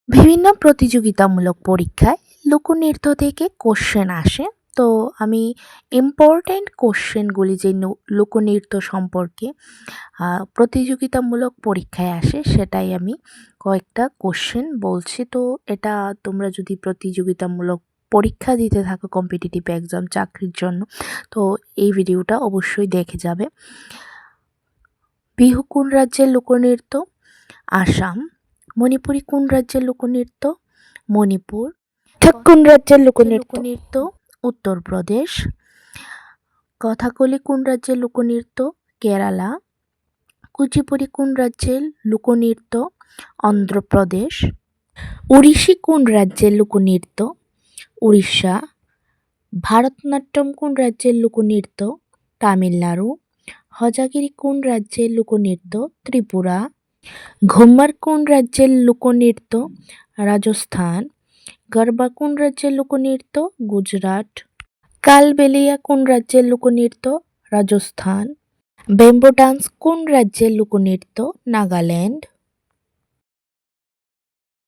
বিভিন্ন প্রতিযোগিতামূলক পরীক্ষায় লোকনৃত্য থেকে কোশ্চেন আসে। তো আমি ইম্পর্ট্যান্ট কোশ্চেনগুলি যে লোকনৃত্য সম্পর্কে প্রতিযোগিতামূলক পরীক্ষায় আসে সেটাই আমি কয়েকটা কোশ্চেন বলছি। তো এটা তোমরা যদি প্রতিযোগিতামূলক পরীক্ষা দিতে থাকো কম্পিটিটিভ এক্সাম চাকরির জন্য, তো এই ভিডিওটা অবশ্যই দেখে যাবে। বিহু কোন রাজ্যের লোকনৃত্য? আসাম। মণিপুরী কোন রাজ্যের লোকনৃত্য? মণিপুর। কত্থক কোন রাজ্যের লোকনৃত্য? উত্তরপ্রদেশ। কথাকলি কোন রাজ্যের লোকনৃত্য? কেরালা। কুচিপুড়ি কোন রাজ্যের লোকনৃত্য? অন্ধ্রপ্রদেশ। ওড়িশি কোন রাজ্যের লোকনৃত্য? উড়িষ্যা। ভারতনাট্যম কোন রাজ্যের লোকনৃত্য? তামিলনাড়ু। হজাগিরি কোন রাজ্যের লোকনৃত্য? ত্রিপুরা। ঘুম্মার কোন রাজ্যের লোকনৃত্য? রাজস্থান। গরবা কোন রাজ্যের লোকনৃত্য? গুজরাট। কালবেলিয়া কোন রাজ্যের লোকনৃত্য? রাজস্থান। বেম্বো ডান্স কোন রাজ্যের লোকনৃত্য? নাগাল্যান্ড।